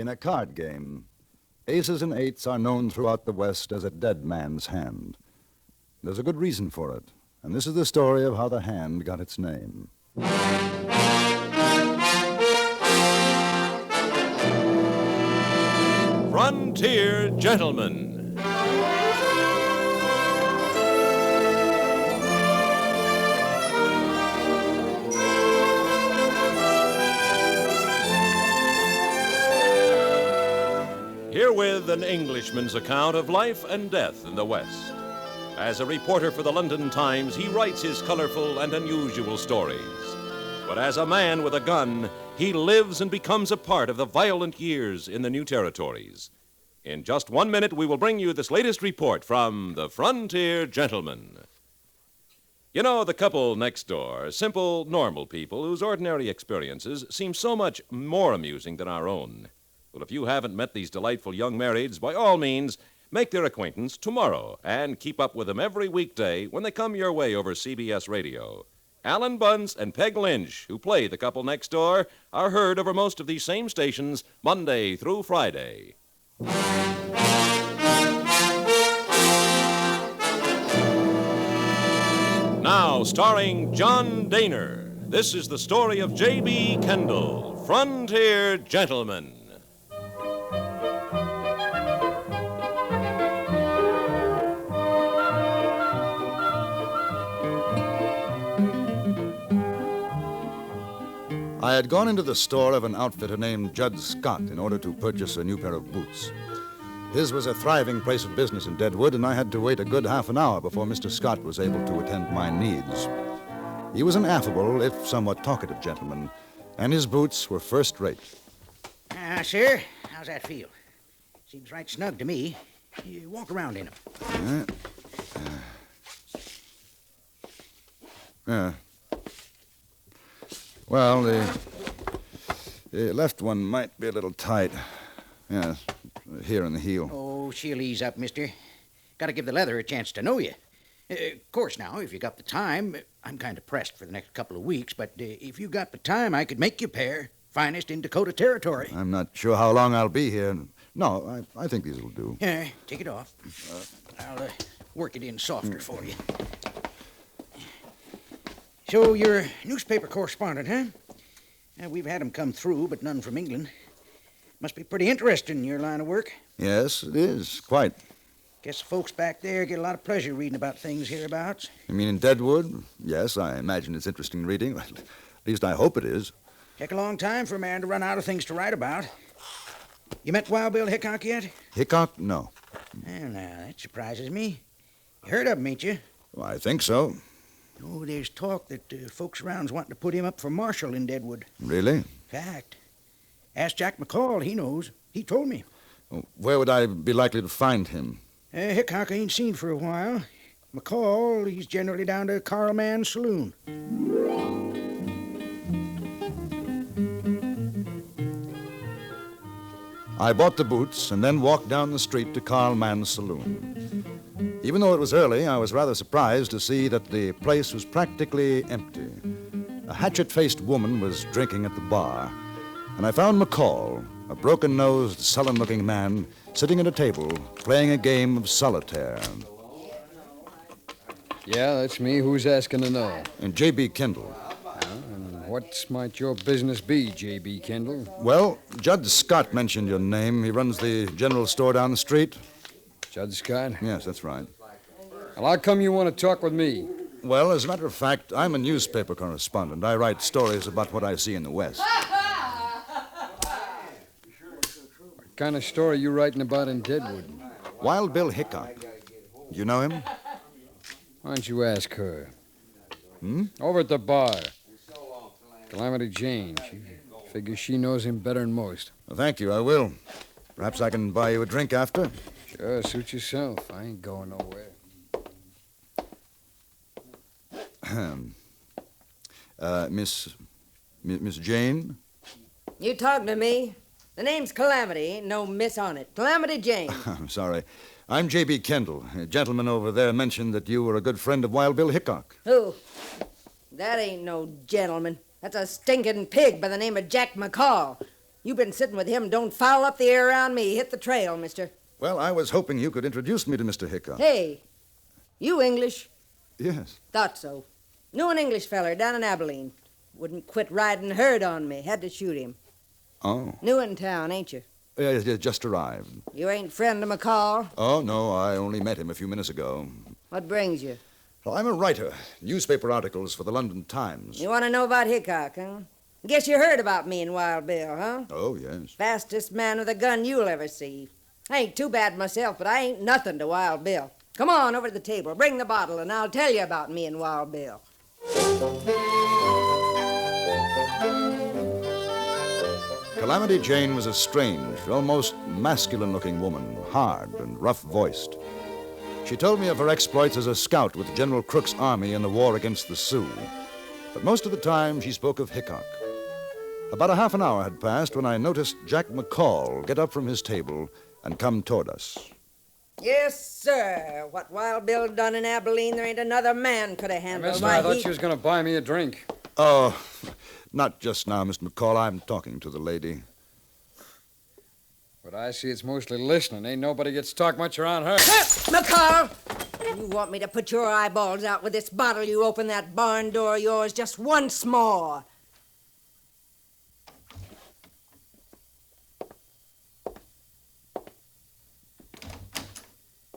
In a card game, aces and eights are known throughout the West as a dead man's hand. There's a good reason for it, and this is the story of how the hand got its name. Frontier Gentlemen. Herewith an Englishman's account of life and death in the West. As a reporter for the London Times, he writes his colorful and unusual stories. But as a man with a gun, he lives and becomes a part of the violent years in the new territories. In just 1 minute, we will bring you this latest report from the Frontier Gentlemen. You know, the couple next door, simple, normal people whose ordinary experiences seem so much more amusing than our own. Well, if you haven't met these delightful young marrieds, by all means, make their acquaintance tomorrow and keep up with them every weekday when they come your way over CBS Radio. Alan Bunce and Peg Lynch, who play the couple next door, are heard over most of these same stations Monday through Friday. Now, starring John Daner, this is the story of J.B. Kendall, Frontier Gentlemen. I had gone into the store of an outfitter named Judd Scott in order to purchase a new pair of boots. His was a thriving place of business in Deadwood, and I had to wait a good half an hour before Mr. Scott was able to attend my needs. He was an affable, if somewhat talkative gentleman, and his boots were first-rate. Sir, how's that feel? Seems right snug to me. You walk around in them. Well, the left one might be a little tight. Yes, here in the heel. Oh, she'll ease up, mister. Got to give the leather a chance to know you. Of course, now, if you got the time, I'm kind of pressed for the next couple of weeks, but if you got the time, I could make you a pair. Finest in Dakota Territory. I'm not sure how long I'll be here. No, I think these will do. Take it off. I'll work it in softer for you. So, you're a newspaper correspondent, huh? We've had 'em come through, but none from England. Must be pretty interesting in your line of work. Yes, it is, quite. Guess the folks back there get a lot of pleasure reading about things hereabouts. You mean in Deadwood? Yes, I imagine it's interesting reading. At least I hope it is. Take a long time for a man to run out of things to write about. You met Wild Bill Hickok yet? Hickok? No. Well, now, that surprises me. You heard of him, ain't you? Well, I think so. Oh, there's talk that folks around's wanting to put him up for marshal in Deadwood. Really? Fact. Ask Jack McCall, he knows. He told me. Where would I be likely to find him? Hickok ain't seen for a while. McCall, he's generally down to Carl Mann's Saloon. I bought the boots and then walked down the street to Carl Mann's Saloon. Even though it was early, I was rather surprised to see that the place was practically empty. A hatchet-faced woman was drinking at the bar, and I found McCall, a broken-nosed, sullen-looking man, sitting at a table playing a game of solitaire. Yeah, that's me. Who's asking to know? And J.B. Kendall. And what might your business be, J.B. Kendall? Well, Judd Scott mentioned your name. He runs the general store down the street. Judd Scott? Yes, that's right. Well, how come you want to talk with me? Well, as a matter of fact, I'm a newspaper correspondent. I write stories about what I see in the West. What kind of story you writing about in Deadwood? Wild Bill Hickok. You know him? Why don't you ask her? Hmm? Over at the bar. Calamity Jane. She figures she knows him better than most. Well, thank you, I will. Perhaps I can buy you a drink after. Sure, suit yourself. I ain't going nowhere. Miss Jane? You talking to me? The name's Calamity. Ain't no miss on it. Calamity Jane. I'm sorry. I'm J.B. Kendall. A gentleman over there mentioned that you were a good friend of Wild Bill Hickok. Who? That ain't no gentleman. That's a stinking pig by the name of Jack McCall. You've been sitting with him. Don't foul up the air around me. Hit the trail, mister. Well, I was hoping you could introduce me to Mr. Hickok. Hey, you English? Yes. Thought so. Knew an English feller down in Abilene. Wouldn't quit riding herd on me. Had to shoot him. Oh. New in town, ain't you? Yeah, just arrived. You ain't friend of McCall? Oh, no, I only met him a few minutes ago. What brings you? Well, I'm a writer. Newspaper articles for the London Times. You want to know about Hickok, huh? Guess you heard about me and Wild Bill, huh? Oh, yes. Fastest man with a gun you'll ever see. I ain't too bad myself, but I ain't nothing to Wild Bill. Come on over to the table. Bring the bottle, and I'll tell you about me and Wild Bill. Calamity Jane was a strange, almost masculine-looking woman, hard and rough-voiced. She told me of her exploits as a scout with General Crook's army in the war against the Sioux. But most of the time, she spoke of Hickok. About a half an hour had passed when I noticed Jack McCall get up from his table and come toward us. Yes, sir. What Wild Bill done in Abilene, there ain't another man could have handled. Mister, I thought she was going to buy me a drink. Oh, not just now, Mr. McCall. I'm talking to the lady. But I see it's mostly listening. Ain't nobody gets to talk much around her. McCall! You want me to put your eyeballs out with this bottle? You open that barn door of yours just once more.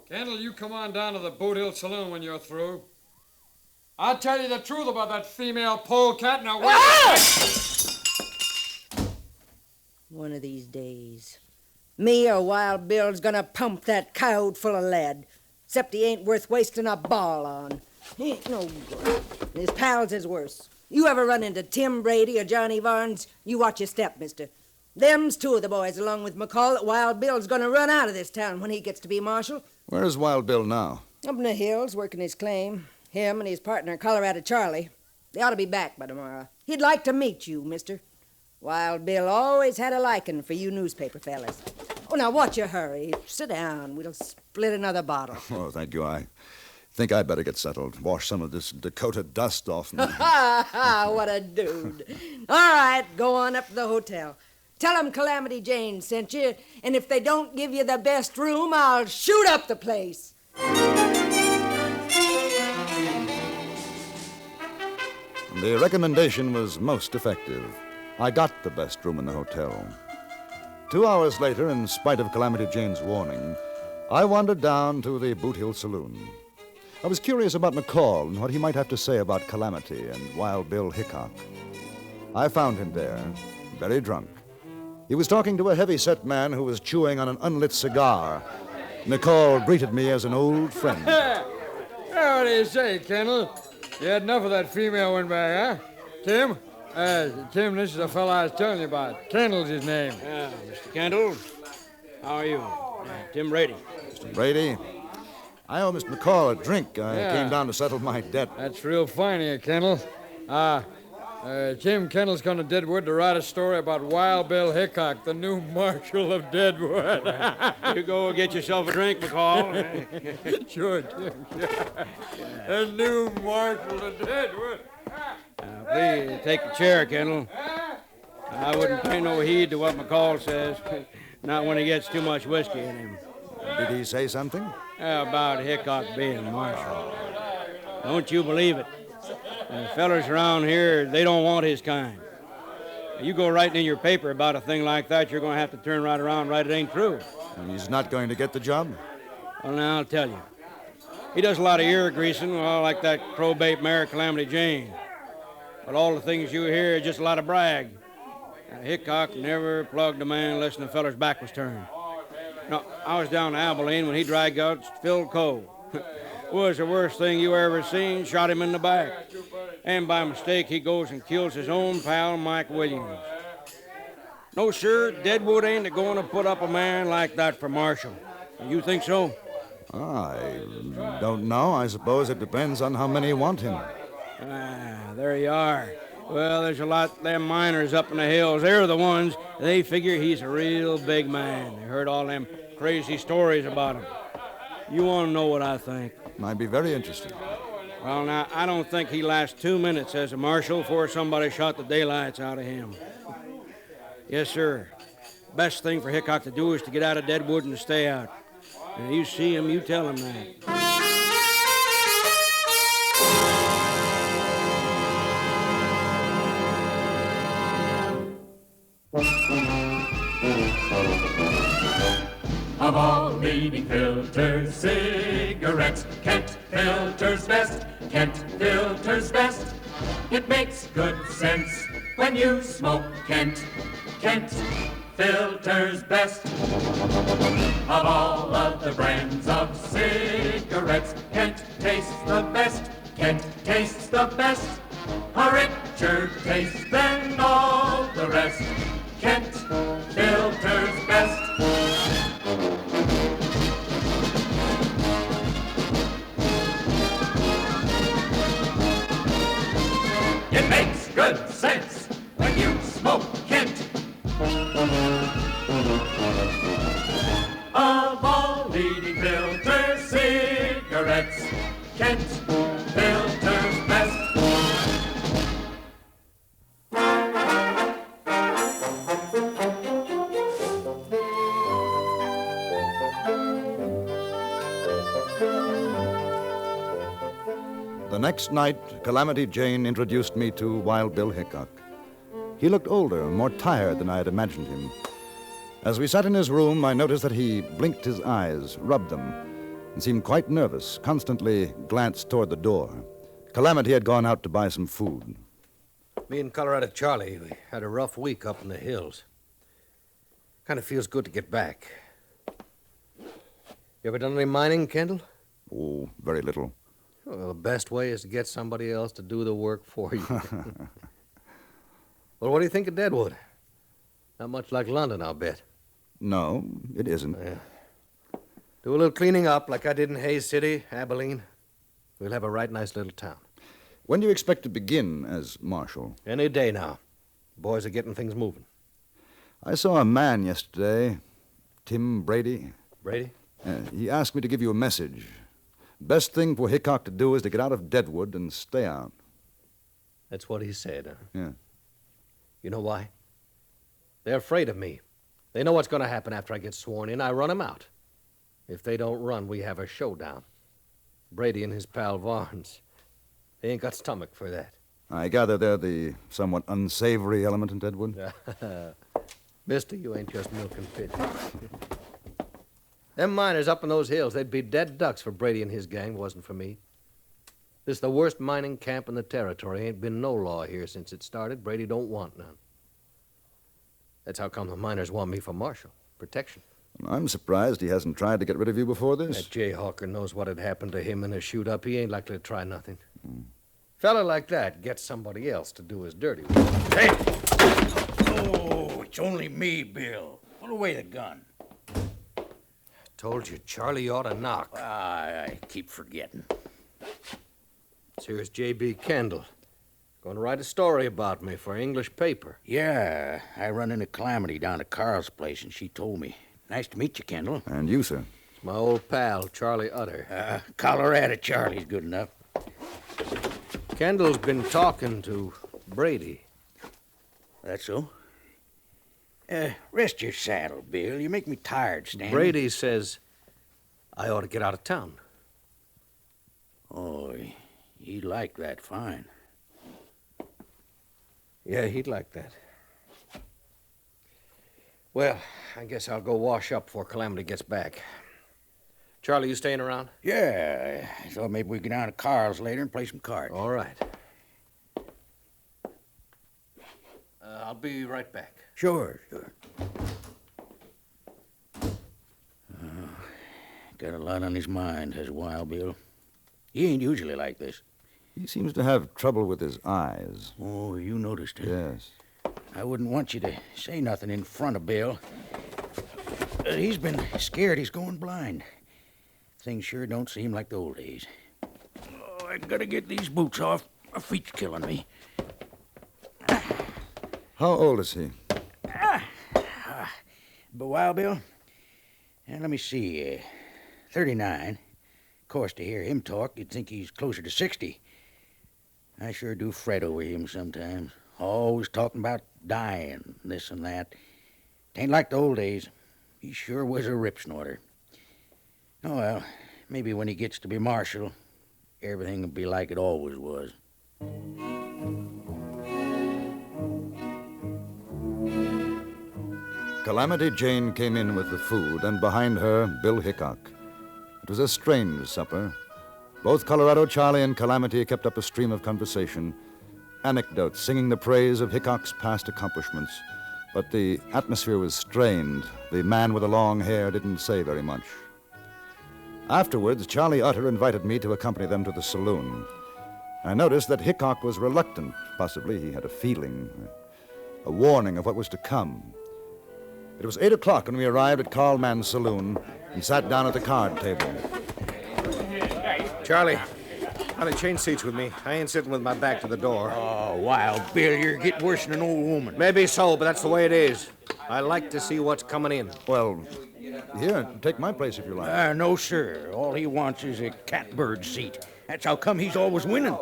Kendall, you come on down to the Boot Hill Saloon when you're through. I'll tell you the truth about that female polecat. Now, wait. One of these days, me or Wild Bill's gonna pump that coyote full of lead. Except he ain't worth wasting a ball on. He ain't no good. His pals is worse. You ever run into Tim Brady or Johnny Varnes? You watch your step, mister. Them's two of the boys, along with McCall, that Wild Bill's gonna run out of this town when he gets to be marshal. Where's Wild Bill now? Up in the hills, working his claim. Him and his partner, Colorado Charlie. They ought to be back by tomorrow. He'd like to meet you, mister. Wild Bill always had a liking for you newspaper fellas. Oh, now, watch your hurry. Sit down. We'll split another bottle. Oh, thank you. I think I'd better get settled. Wash some of this Dakota dust off me. Ha, ha, what a dude. All right, go on up to the hotel. Tell 'em Calamity Jane sent you, and if they don't give you the best room, I'll shoot up the place. The recommendation was most effective. I got the best room in the hotel. 2 hours later, in spite of Calamity Jane's warning, I wandered down to the Boot Hill Saloon. I was curious about McCall and what he might have to say about Calamity and Wild Bill Hickok. I found him there, very drunk. He was talking to a heavy-set man who was chewing on an unlit cigar. McCall greeted me as an old friend. What do you say, Kendall? You had enough of that female one back, huh? Tim? Tim, this is the fellow I was telling you about. Kendall's his name. Yeah, Mr. Kendall. How are you? Tim Brady. Mr. Brady, I owe Mr. McCall a drink. I came down to settle my debt. That's real fine of you, Kendall. Tim Kendall's gone to Deadwood to write a story about Wild Bill Hickok, the new marshal of Deadwood. You go get yourself a drink, McCall. Sure, Tim. The new marshal of Deadwood. Please take a chair, Kendall. I wouldn't pay no heed to what McCall says. Not when he gets too much whiskey in him. Did he say something? About Hickok being marshal. Don't you believe it? The fellers around here, they don't want his kind. You go writing in your paper about a thing like that, you're going to have to turn right around and write it ain't true. And he's not going to get the job? Well, now, I'll tell you. He does a lot of ear greasing, well, like that probate mare, Calamity Jane. But all the things you hear are just a lot of brag. Hickok never plugged a man unless the feller's back was turned. Now, I was down in Abilene when he dragged out Phil Cole. Was the worst thing you ever seen, shot him in the back. And by mistake, he goes and kills his own pal, Mike Williams. No, sir, Deadwood ain't going to put up a man like that for marshal. You think so? I don't know. I suppose it depends on how many want him. There you are. Well, there's a lot of them miners up in the hills. They're the ones, they figure he's a real big man. They heard all them crazy stories about him. You want to know what I think? I'd be very interested. Well, now, I don't think he lasts 2 minutes as a marshal before somebody shot the daylights out of him. Yes, sir. Best thing for Hickok to do is to get out of Deadwood and to stay out. And you see him, you tell him that. Of all leading filters, cigarettes, Kent filters best, Kent filters best. It makes good sense when you smoke Kent, Kent filters best. Of all of the brands of cigarettes, Kent tastes the best, Kent tastes the best. A richer taste than all the rest, Kent filters best. It makes good sense when you smoke Kent. Of all leading filter cigarettes, Kent filters best. The next night, Calamity Jane introduced me to Wild Bill Hickok. He looked older, more tired than I had imagined him. As we sat in his room, I noticed that he blinked his eyes, rubbed them, and seemed quite nervous, constantly glanced toward the door. Calamity had gone out to buy some food. Me and Colorado Charlie, we had a rough week up in the hills. Kind of feels good to get back. You ever done any mining, Kendall? Oh, very little. Well, the best way is to get somebody else to do the work for you. Well, what do you think of Deadwood? Not much like London, I'll bet. No, it isn't. Yeah. Do a little cleaning up like I did in Hayes City, Abilene. We'll have a right nice little town. When do you expect to begin as marshal? Any day now. Boys are getting things moving. I saw a man yesterday, Tim Brady. Brady? He asked me to give you a message. Best thing for Hickok to do is to get out of Deadwood and stay out. That's what he said, huh? Yeah. You know why? They're afraid of me. They know what's going to happen after I get sworn in. I run them out. If they don't run, we have a showdown. Brady and his pal Varnes. They ain't got stomach for that. I gather they're the somewhat unsavory element in Deadwood. Mister, you ain't just milking pigeons. Them miners up in those hills, they'd be dead ducks for Brady and his gang, wasn't for me. This is the worst mining camp in the territory. Ain't been no law here since it started. Brady don't want none. That's how come the miners want me for marshal. Protection. I'm surprised he hasn't tried to get rid of you before this. That jayhawker knows what had happened to him in a shoot-up. He ain't likely to try nothing. Fella like that gets somebody else to do his dirty work. Hey! Oh, it's only me, Bill. Put away the gun. Told you, Charlie ought to knock. I keep forgetting. Here's J.B. Kendall. Going to write a story about me for an English paper. Yeah, I run into Calamity down at Carl's place, and she told me. Nice to meet you, Kendall. And you, sir. It's my old pal, Charlie Utter. Colorado Charlie's good enough. Kendall's been talking to Brady. That's so? Rest your saddle, Bill. You make me tired standing. Brady says I ought to get out of town. Oh, he'd like that fine. Yeah, he'd like that. Well, I guess I'll go wash up before Calamity gets back. Charlie, you staying around? Yeah, I thought maybe we'd go down to Carl's later and play some cards. All right. I'll be right back. Sure. Got a lot on his mind, has Wild Bill. He ain't usually like this. He seems to have trouble with his eyes. Oh, you noticed it. Yes. I wouldn't want you to say nothing in front of Bill. He's been scared he's going blind. Things sure don't seem like the old days. Oh, I gotta get these boots off. My feet's killing me. How old is he? But Wild Bill, let me see, 39. Of course, to hear him talk, you'd think he's closer to 60. I sure do fret over him sometimes. Always talking about dying, this and that. Tain't like the old days. He sure was a rip snorter. Oh, well, maybe when he gets to be marshal, everything will be like it always was. Calamity Jane came in with the food, and behind her, Bill Hickok. It was a strange supper. Both Colorado Charlie and Calamity kept up a stream of conversation, anecdotes singing the praise of Hickok's past accomplishments. But the atmosphere was strained. The man with the long hair didn't say very much. Afterwards, Charlie Utter invited me to accompany them to the saloon. I noticed that Hickok was reluctant. Possibly he had a feeling, a warning of what was to come. It was 8 o'clock when we arrived at Carl Mann's saloon and sat down at the card table. Charlie, I'll change seats with me. I ain't sitting with my back to the door. Oh, Wild Bill, you're getting worse than an old woman. Maybe so, but that's the way it is. I like to see what's coming in. Well, here, take my place if you like. No, sir. All he wants is a catbird seat. That's how come he's always winning.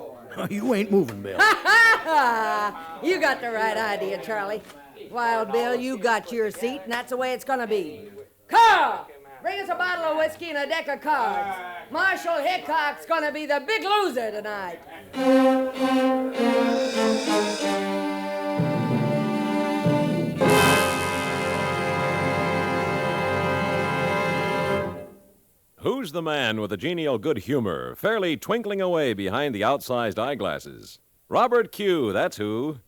You ain't moving, Bill. You got the right idea, Charlie. Wild Bill, you got your seat, and that's the way it's gonna be. Carl, bring us a bottle of whiskey and a deck of cards. Marshal Hickok's gonna be the big loser tonight. Who's the man with the genial good humor, fairly twinkling away behind the outsized eyeglasses? Robert Q, that's who.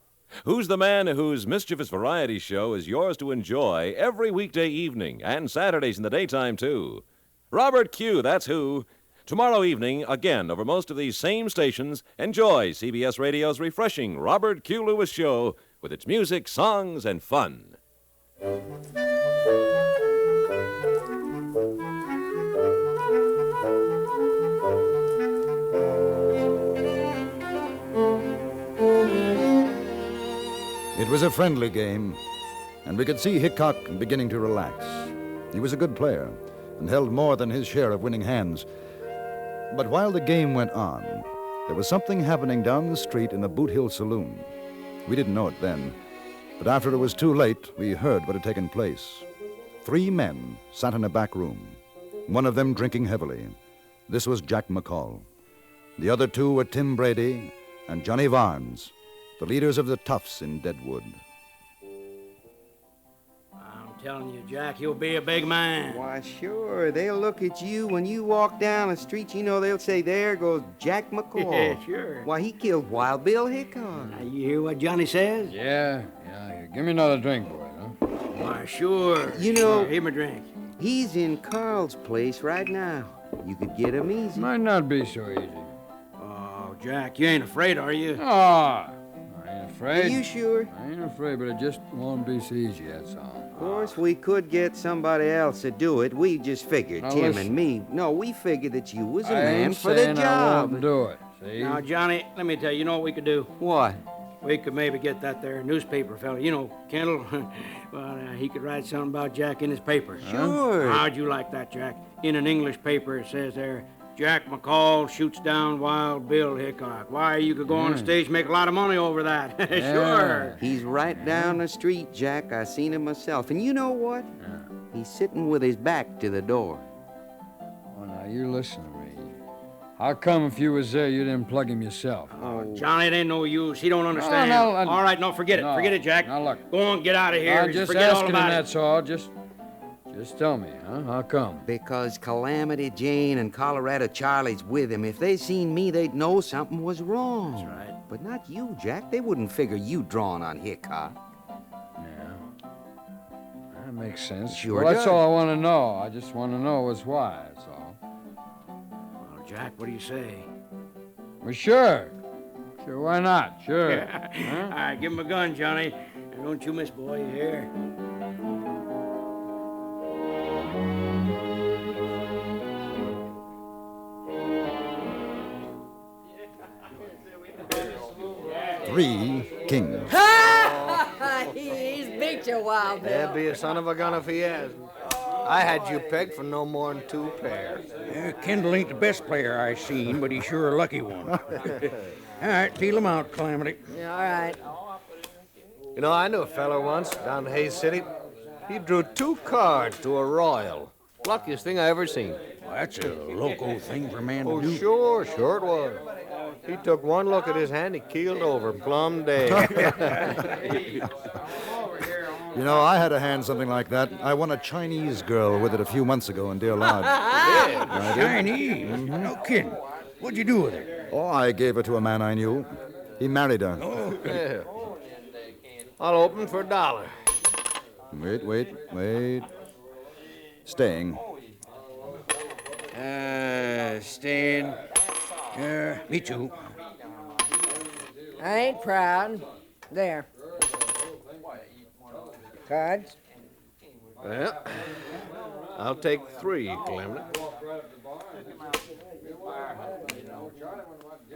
Who's the man whose mischievous variety show is yours to enjoy every weekday evening and Saturdays in the daytime, too? Robert Q, that's who. Tomorrow evening, again, over most of these same stations, enjoy CBS Radio's refreshing Robert Q. Lewis Show with its music, songs, and fun. It was a friendly game, and we could see Hickok beginning to relax. He was a good player and held more than his share of winning hands. But while the game went on, there was something happening down the street in the Boot Hill Saloon. We didn't know it then, but after it was too late, we heard what had taken place. 3 men sat in a back room, one of them drinking heavily. This was Jack McCall. The other 2 were Tim Brady and Johnny Varnes, the leaders of the Toughs in Deadwood. I'm telling you, Jack, you'll be a big man. Why, sure. They'll look at you when you walk down the street. You know, they'll say, there goes Jack McCall. Yeah, sure. Why, he killed Wild Bill Hickok. Now, you hear what Johnny says? Yeah. Give me another drink, boy, huh? Why, sure. You know- Here, here's my drink. He's in Carl's place right now. You could get him easy. Might not be so easy. Oh, Jack, you ain't afraid, are you? Ah, I ain't Are afraid. you sure? I ain't afraid, but it just won't be so easy, that's all. Of course, we could get somebody else to do it. We just figured, Now, Tim listen. and me. No, we figured that you was a I man ain't for the saying I job. won't do it, see? Now, Johnny, let me tell you, you know what we could do? What? We could maybe get that there newspaper fella. You know, Kendall. Well, he could write something about Jack in his paper. Sure. How'd you like that, Jack? In an English paper, it says there, Jack McCall shoots down Wild Bill Hickok. Why, you could go on the stage and make a lot of money over that. Sure. He's right down the street, Jack. I seen him myself. And you know what? He's sitting with his back to the door. Well, now, you listen to me. How come if you was there, you didn't plug him yourself? Oh, Johnny, it ain't no use. He don't understand. No, all right, no, forget it. no. Forget it, Jack. Now, look. Go on, get out of here. I'm just forget all asking him, about it. that's all. Just tell me, huh? How come? Because Calamity Jane and Colorado Charlie's with him. If they seen me, they'd know something was wrong. That's right. But not you, Jack. They wouldn't figure you drawing on Hickok. Yeah. That makes sense. Sure well, that's does. all I want to know. I just want to know is why, that's all. Well, Jack, what do you say? Well, sure. Sure, why not? Sure. All right, give him a gun, Johnny. And don't you miss, boy, you hear? Three kings. He's beat you, Wild Bill. There'd be a son of a gun if he has. I had you pegged for no more than 2 pairs. Kendall ain't the best player I seen, but he's sure a lucky one. All right, feel him out, Calamity. Yeah, all right. You know, I knew a feller once down in Hayes City. He drew 2 cards to a royal. Luckiest thing I ever seen. Well, that's a loco thing for a man to do. Sure it was. He took one look at his hand, he keeled over, plumb dead. You know, I had a hand something like that. I won a Chinese girl with it a few months ago in Deer Lodge. Chinese? No kidding. What'd you do with her? Oh, I gave her to a man I knew. He married her. Yeah. I'll open for $1. Wait. Staying. Staying. Me too. I ain't proud. There. Cards? Well, I'll take 3, Calamity.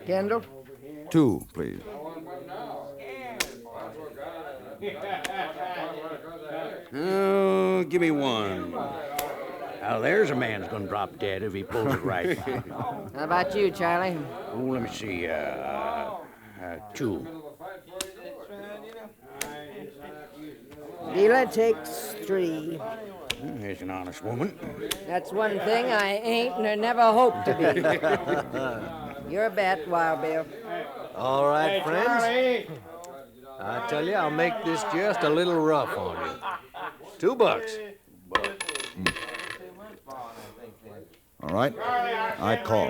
Kendall? 2, please. Oh, give me 1. Now, there's a man's gonna drop dead if he pulls it right. How about you, Charlie? Oh, let me see. 2. Dealer takes 3. There's an honest woman. That's one thing I ain't nor never hope to be. You're a bet, Wild Bill. All right, friends. I tell you, I'll make this just a little rough on you. $2. All right. I call.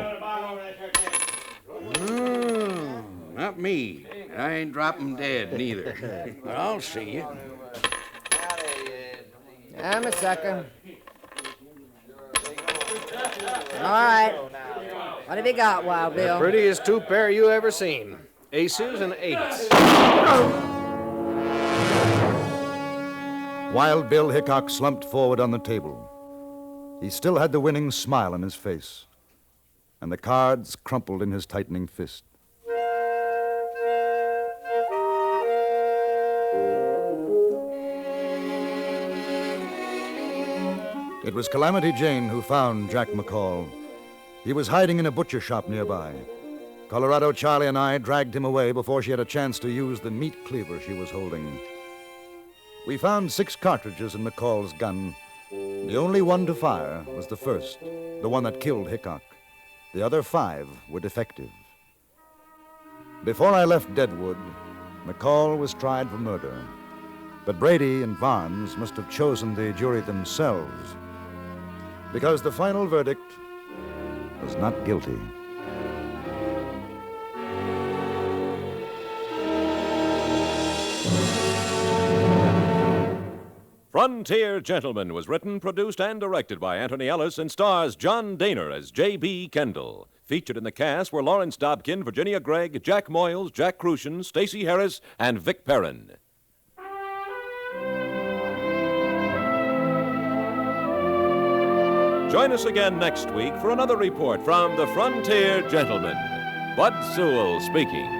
Not me. I ain't dropping dead, neither. But I'll see you. I'm a sucker. All right. What have you got, Wild Bill? The prettiest 2 pair you ever seen. Aces and 8s. Wild Bill Hickok slumped forward on the table. He still had the winning smile on his face, and the cards crumpled in his tightening fist. It was Calamity Jane who found Jack McCall. He was hiding in a butcher shop nearby. Colorado Charlie and I dragged him away before she had a chance to use the meat cleaver she was holding. We found 6 cartridges in McCall's gun. The only one to fire was the first, the one that killed Hickok. The other 5 were defective. Before I left Deadwood, McCall was tried for murder. But Brady and Barnes must have chosen the jury themselves, because the final verdict was not guilty. Frontier Gentleman was written, produced, and directed by Anthony Ellis and stars John Daner as J.B. Kendall. Featured in the cast were Lawrence Dobkin, Virginia Gregg, Jack Moyles, Jack Crucian, Stacey Harris, and Vic Perrin. Join us again next week for another report from the Frontier Gentleman. Bud Sewell speaking.